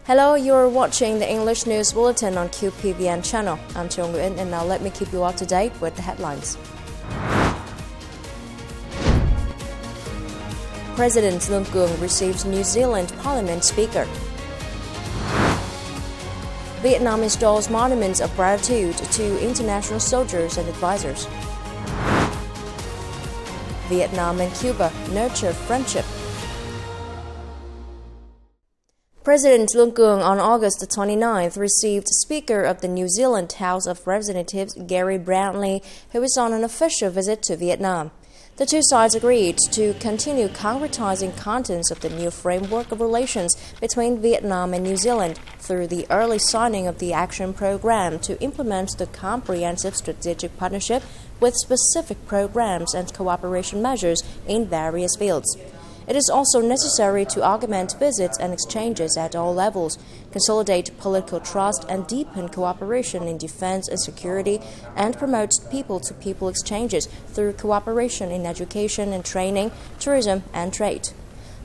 Hello, you're watching the English News Bulletin on QPVN channel. I'm Theo Nguyễn, and now let me keep you up to date with the headlines. President LUONG receives New Zealand Parliament Speaker. Vietnam installs monuments of gratitude to international soldiers and advisors. Vietnam and Cuba nurture friendship. President LUONG on August 29th received Speaker of the New Zealand House of Representatives Gary Brownlee, who is on an official visit to Vietnam. The two sides agreed to continue concretizing contents of the new framework of relations between Vietnam and New Zealand through the early signing of the action program to implement the comprehensive strategic partnership with specific programs and cooperation measures in various fields. It is also necessary to augment visits and exchanges at all levels, consolidate political trust and deepen cooperation in defense and security, and promote people-to-people exchanges through cooperation in education and training, tourism and trade.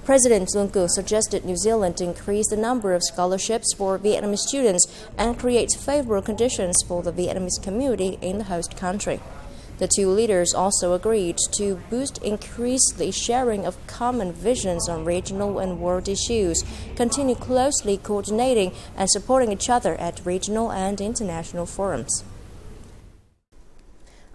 President LUONG suggested New Zealand increase the number of scholarships for Vietnamese students and create favorable conditions for the Vietnamese community in the host country. The two leaders also agreed to increase the sharing of common visions on regional and world issues, continue closely coordinating and supporting each other at regional and international forums.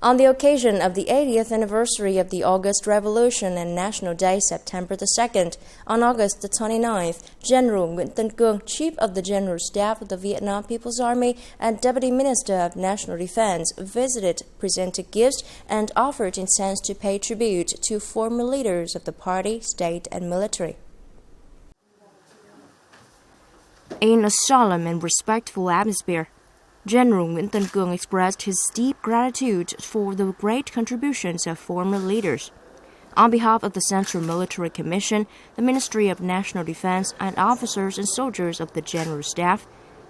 On the occasion of the 80th anniversary of the August Revolution and National Day, September 2nd, on August 29th, General Nguyễn, Chief of the General Staff of the Vietnam People's Army and Deputy Minister of National Defense, visited, presented gifts, and offered incense to pay tribute to former leaders of the party, state, and military. In a solemn and respectful atmosphere, General Nguyễn expressed his deep gratitude for the great contributions of former leaders. On behalf of the Central Military Commission, the Ministry of National Defense, and officers and soldiers of the General Staff,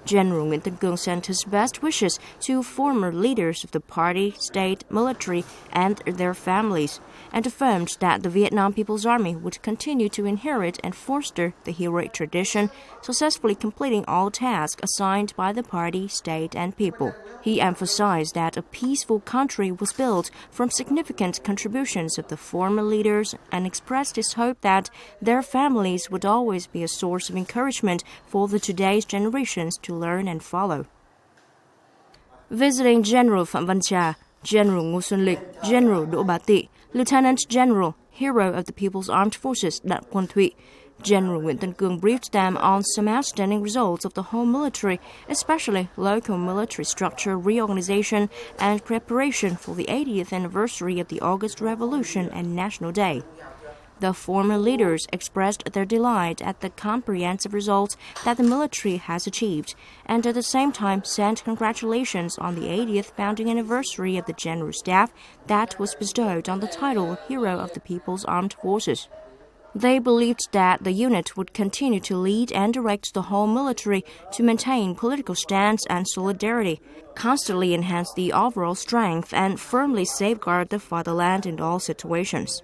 General Nguyễn sent his best wishes to former leaders of the party, state, military, and their families, and affirmed that the Vietnam People's Army would continue to inherit and foster the heroic tradition, successfully completing all tasks assigned by the party, state, and people. He emphasized that a peaceful country was built from significant contributions of the former leaders and expressed his hope that their families would always be a source of encouragement for the today's generations to learn and follow. Visiting General Phạm Văn Trà, General Ngô Xuân Lịch, General Đỗ Bá Tị, Lieutenant General, Hero of the People's Armed Forces Đặng Quang Thụy, General Nguyễn briefed them on some outstanding results of the whole military, especially local military structure reorganization and preparation for the 80th anniversary of the August Revolution and National Day. The former leaders expressed their delight at the comprehensive results that the military has achieved, and at the same time sent congratulations on the 80th founding anniversary of the General Staff that was bestowed on the title Hero of the People's Armed Forces. They believed that the unit would continue to lead and direct the whole military to maintain political stance and solidarity, constantly enhance the overall strength, and firmly safeguard the fatherland in all situations.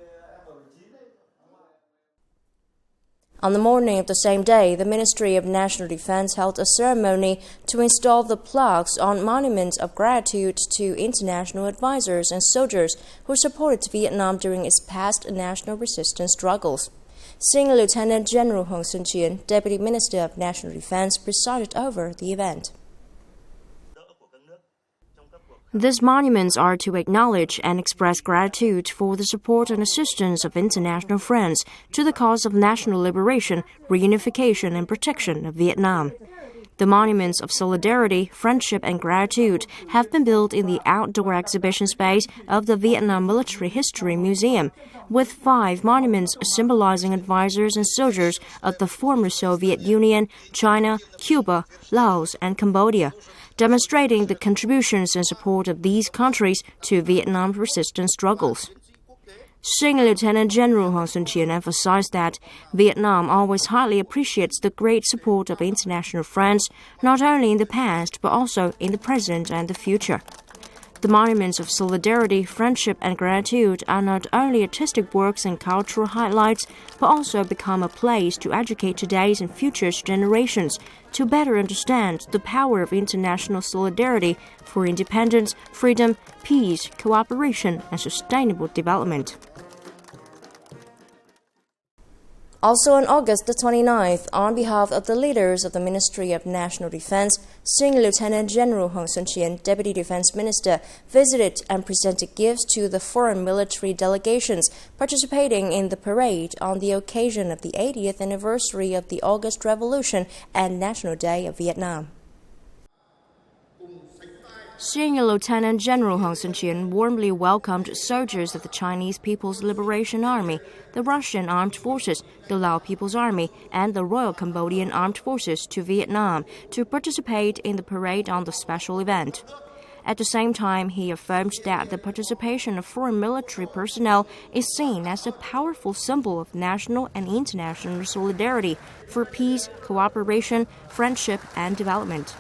On the morning of the same day, the Ministry of National Defense held a ceremony to install the plaques on monuments of gratitude to international advisors and soldiers who supported Vietnam during its past national resistance struggles. Senior Lieutenant General Hoàng Xuân Chiến, Deputy Minister of National Defense, presided over the event. These monuments are to acknowledge and express gratitude for the support and assistance of international friends to the cause of national liberation, reunification, and protection of Vietnam. The monuments of solidarity, friendship, and gratitude have been built in the outdoor exhibition space of the Vietnam Military History Museum, with 5 monuments symbolizing advisors and soldiers of the former Soviet Union, China, Cuba, Laos, and Cambodia, demonstrating the contributions and support of these countries to Vietnam's resistance struggles. Senior Lieutenant General Hoàng Xuân Chiến emphasized that Vietnam always highly appreciates the great support of international friends, not only in the past but also in the present and the future. The monuments of solidarity, friendship, and gratitude are not only artistic works and cultural highlights, but also become a place to educate today's and future generations to better understand the power of international solidarity for independence, freedom, peace, cooperation, and sustainable development. Also on August the 29th, on behalf of the leaders of the Ministry of National Defense, Senior Lieutenant General Hong Sun-chien, Deputy Defense Minister, visited and presented gifts to the foreign military delegations participating in the parade on the occasion of the 80th anniversary of the August Revolution and National Day of Vietnam. Senior Lieutenant General Hong Sun-chien warmly welcomed soldiers of the Chinese People's Liberation Army, the Russian Armed Forces, the Lao People's Army, and the Royal Cambodian Armed Forces to Vietnam to participate in the parade on the special event. At the same time, he affirmed that the participation of foreign military personnel is seen as a powerful symbol of national and international solidarity for peace, cooperation, friendship, and development.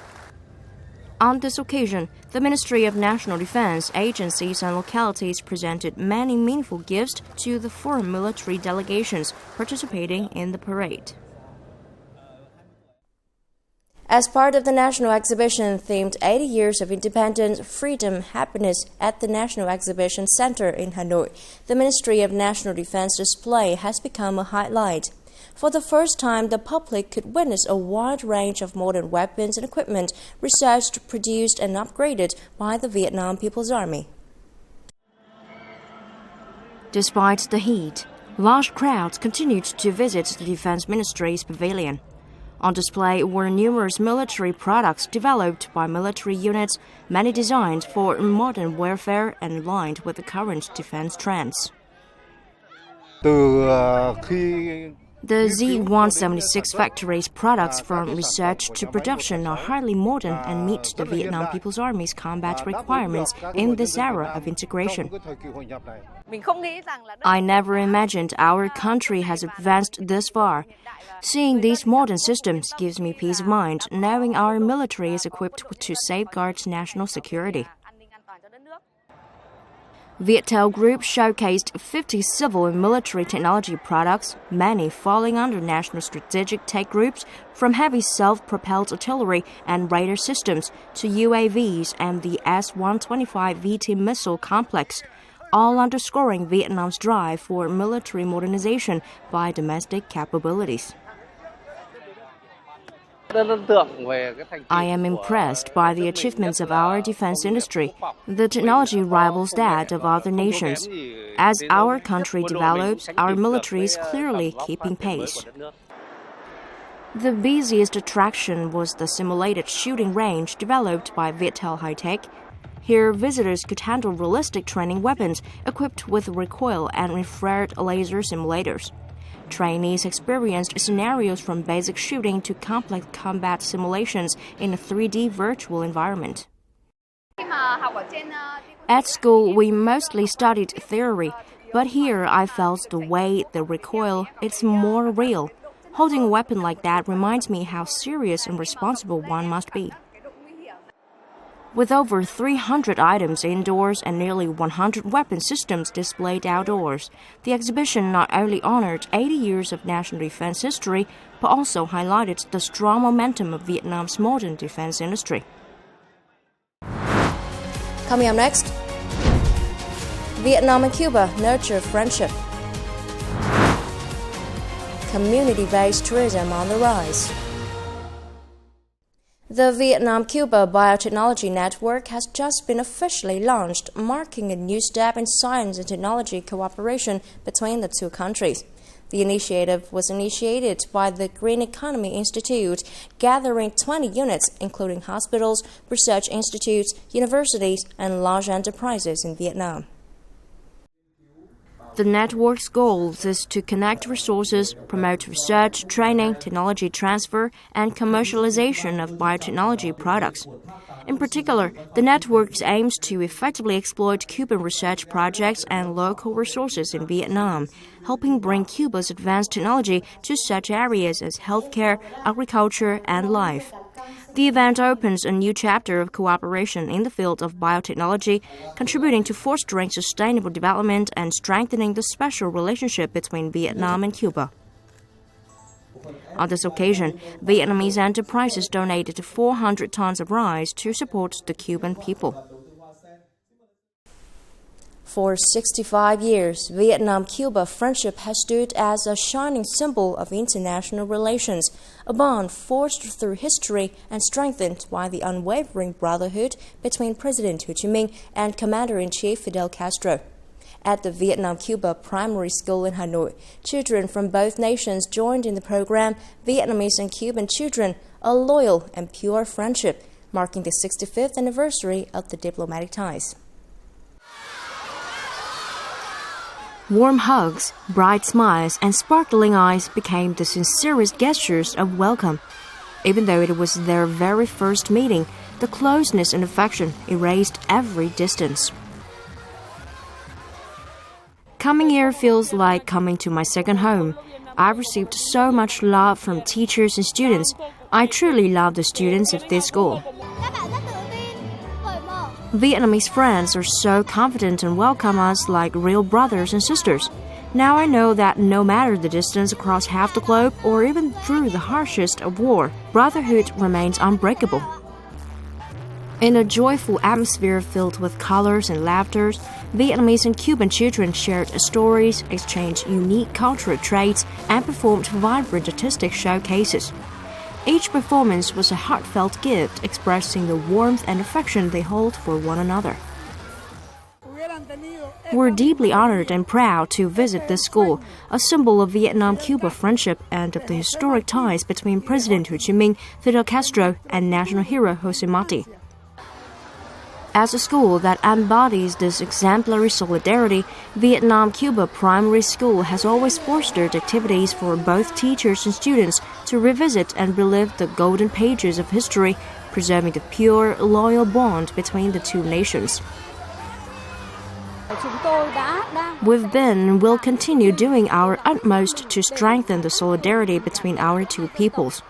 On this occasion, the Ministry of National Defense, agencies and localities presented many meaningful gifts to the foreign military delegations participating in the parade. As part of the national exhibition themed 80 Years of Independence, Freedom, Happiness at the National Exhibition Center in Hanoi, the Ministry of National Defense display has become a highlight. For the first time, the public could witness a wide range of modern weapons and equipment researched, produced, and upgraded by the Vietnam People's Army. Despite the heat, large crowds continued to visit the Defense Ministry's pavilion. On display were numerous military products developed by military units, many designed for modern warfare and aligned with the current defense trends. The Z-176 factory's products from research to production are highly modern and meet the Vietnam People's Army's combat requirements in this era of integration. I never imagined our country has advanced this far. Seeing these modern systems gives me peace of mind, knowing our military is equipped to safeguard national security. VIET Group showcased 50 civil and military technology products, many falling under national strategic tech groups, from heavy self-propelled artillery and radar systems to UAVs and the S-125 VT missile complex, all underscoring Vietnam's drive for military modernization by domestic capabilities. I am impressed by the achievements of our defense industry. The technology rivals that of other nations. As our country develops, our military is clearly keeping pace. The busiest attraction was the simulated shooting range developed by VIET High-Tech. Here, visitors could handle realistic training weapons equipped with recoil and infrared laser simulators. Trainees experienced scenarios from basic shooting to complex combat simulations in a 3D virtual environment. At school, we mostly studied theory, but here I felt the weight, the recoil, it's more real. Holding a weapon like that reminds me how serious and responsible one must be. With over 300 items indoors and nearly 100 weapon systems displayed outdoors, the exhibition not only honored 80 years of national defense history, but also highlighted the strong momentum of Vietnam's modern defense industry. Coming up next, Vietnam and Cuba nurture friendship. Community-based tourism on the rise. The Vietnam-Cuba Biotechnology Network has just been officially launched, marking a new step in science and technology cooperation between the two countries. The initiative was initiated by the Green Economy Institute, gathering 20 units, including hospitals, research institutes, universities, and large enterprises in Vietnam. The network's goal is to connect resources, promote research, training, technology transfer, and commercialization of biotechnology products. In particular, the network aims to effectively exploit Cuban research projects and local resources in Vietnam, helping bring Cuba's advanced technology to such areas as healthcare, agriculture, and life. The event opens a new chapter of cooperation in the field of biotechnology, contributing to fostering sustainable development and strengthening the special relationship between Vietnam and Cuba. On this occasion, Vietnamese enterprises donated 400 tons of rice to support the Cuban people. For 65 years, Vietnam-Cuba friendship has stood as a shining symbol of international relations, a bond forged through history and strengthened by the unwavering brotherhood between President Ho Chi Minh and Commander-in-Chief Fidel Castro. At the Vietnam-Cuba Primary School in Hanoi, children from both nations joined in the program Vietnamese and Cuban Children, a loyal and pure friendship, marking the 65th anniversary of the diplomatic ties. Warm hugs, bright smiles, and sparkling eyes became the sincerest gestures of welcome. Even though it was their very first meeting, the closeness and affection erased every distance. Coming here feels like coming to my second home. I've received so much love from teachers and students. I truly love the students of this school. Vietnamese friends are so confident and welcome us like real brothers and sisters. Now I know that no matter the distance across half the globe or even through the harshest of war, brotherhood remains unbreakable. In a joyful atmosphere filled with colors and laughter, Vietnamese and Cuban children shared stories, exchanged unique cultural traits, and performed vibrant artistic showcases. Each performance was a heartfelt gift expressing the warmth and affection they hold for one another. We're deeply honored and proud to visit this school, a symbol of Vietnam-Cuba friendship and of the historic ties between President Ho Chi Minh, Fidel Castro, and national hero Jose Marti. As a school that embodies this exemplary solidarity, Vietnam-Cuba Primary School has always fostered activities for both teachers and students to revisit and relive the golden pages of history, preserving the pure, loyal bond between the two nations. We've been and will continue doing our utmost to strengthen the solidarity between our two peoples.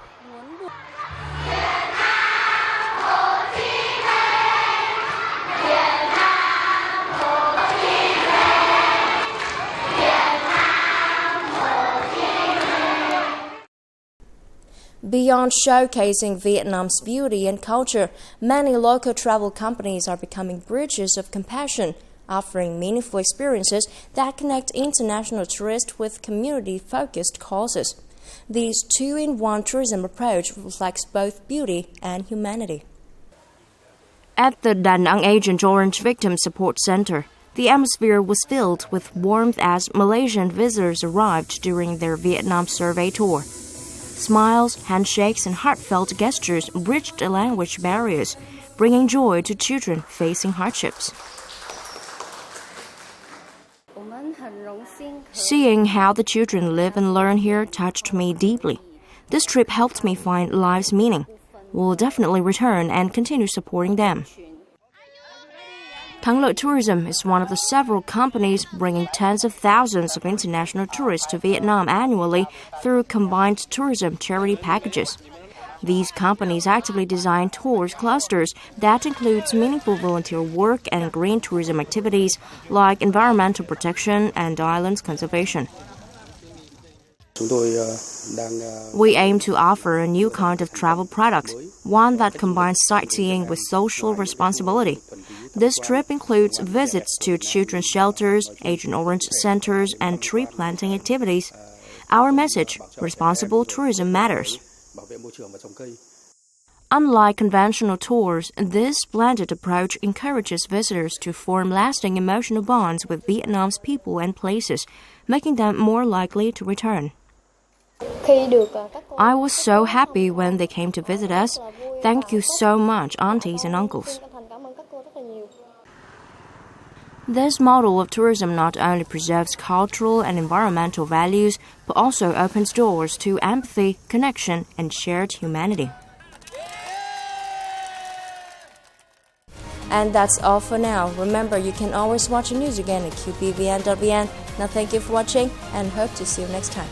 Beyond showcasing Vietnam's beauty and culture, many local travel companies are becoming bridges of compassion, offering meaningful experiences that connect international tourists with community-focused causes. This two-in-one tourism approach reflects both beauty and humanity. At the Da Nang Agent Orange Victim Support Center, the atmosphere was filled with warmth as Malaysian visitors arrived during their Vietnam survey tour. Smiles, handshakes, and heartfelt gestures bridged the language barriers, bringing joy to children facing hardships. Seeing how the children live and learn here touched me deeply. This trip helped me find life's meaning. We'll definitely return and continue supporting them. Thắng Lợi Tourism is one of the several companies bringing tens of thousands of international tourists to Vietnam annually through combined tourism charity packages. These companies actively design tours clusters that includes meaningful volunteer work and green tourism activities like environmental protection and island conservation. We aim to offer a new kind of travel product, one that combines sightseeing with social responsibility. This trip includes visits to children's shelters, Agent Orange centers, and tree planting activities. Our message, responsible tourism matters. Unlike conventional tours, this blended approach encourages visitors to form lasting emotional bonds with Vietnam's people and places, making them more likely to return. I was so happy when they came to visit us. Thank you so much, aunties and uncles. This model of tourism not only preserves cultural and environmental values, but also opens doors to empathy, connection, and shared humanity. And that's all for now. Remember, you can always watch the news again at QPVN.vn. Now thank you for watching and hope to see you next time.